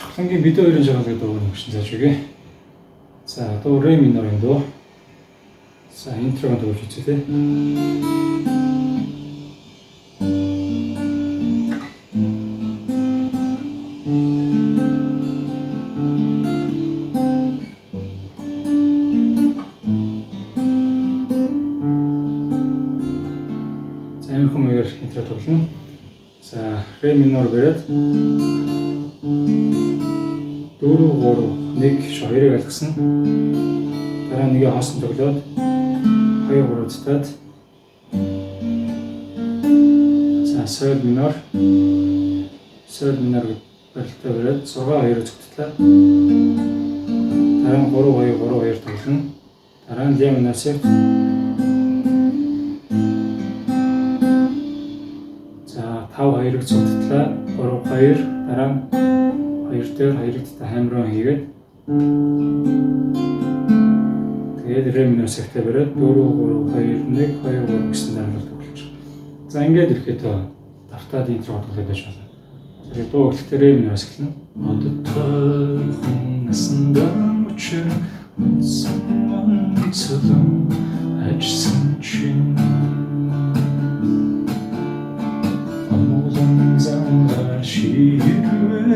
Шотландын бид хоёрын жаргалыг дуугар нэгшин зааж өгье. За одоо ре минорын дуу. За интрог дуулж үзье те. За энэ хүмүүгээр интро тоглоно. За ре минор бариад 4 3 1 2-ыг алгасан. Дараа нэгээ хоосон тоглоод 2 3 цитад. За соль минор барилтаа бариад 6 2-ыг зөвтөлөө. Дараа нь 3 2 3 2 тоглоно. Дараа нь ля минор сефт. За 5 2-ыг зөвтөлөө. 3 2 дараа нь 2 дээр 2-ыг хамрон хийгээд тэгээд ре минор сефтээ бариад 4 3 2 1 2 3 гэсэн дараалал тоглож байгаа. За ингээд ирэхдээ давтаад интро тоглоод байж болно. Тэгээд дуу өгөлтөөр ре минор эхэлнэ. Одтой хүн насанда учир сонцлон ажсан чинь амулан замга ширвэт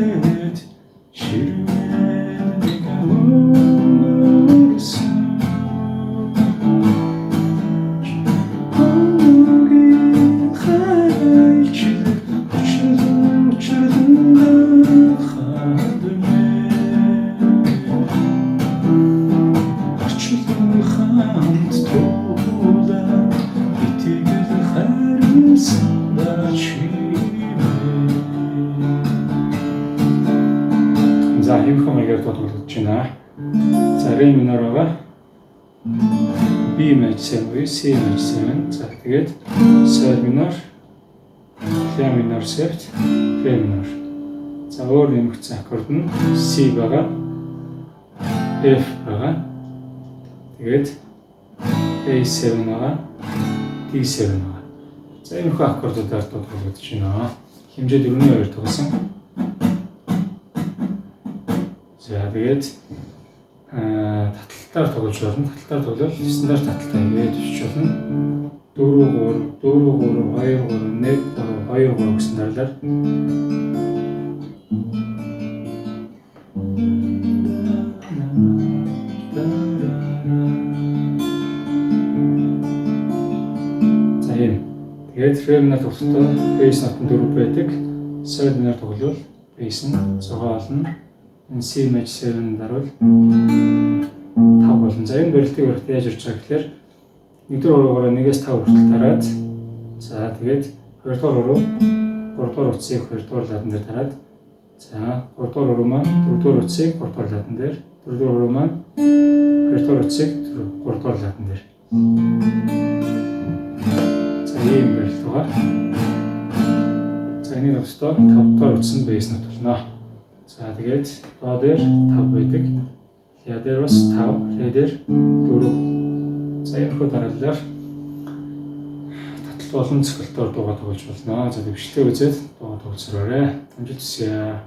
За юм хэмэгээр тоглож байна. За ре минор байгаа. B maj 7 буюу C maj 7. За тэгээд соль минор, ля минор сефт, ре минор. За өөр нэмэгдсэн аккорд нь C байгаа. F байгаа. Тэгээд A7 байгаа. D7 байгаа. За энэ хүү аккордуудаар тоглож байна. Хэмжээ 4-2 тоглосон. За тэгээд таталтаар тоглож болно. Таталтаар тоглоод стандарт таталтай ингээд бичиж болно. 4 3 2 3 1 3 2 3 гэсэн дараалал. За энэ тэгээд ре минор тоглохдоо бейс нот нь 4 байдаг. Соль минор тоглоод бейс нь 6 болно. Энэ C maj 7 даруул 5 болно. За энэ барилтыг барих яаж ирж байгаа гэхээр 1-р 1-ээс 5 хүртэл дараад за тэгээд 2-р 3-р утсыг 2-р ладан дээр дараад за 3-р уруу маань 4-р утсыг 3-р ладан дээр 4-р уруу маань 2-р утсыг 3-р ладан дээр. За ийм барилт байгаа. За энэ өстөө 5-р утас нь бейс нот болно. За тэгээд доо дээр 5 байдаг. Ля дээр бас 5, ре дээр 4. За энэ хүү дараалалаар татал болон цогцолтоор дуугаа тоглож болно. За бичлэгээ үзээд дуугаа тоглоцоорой. Амжилт хүсье.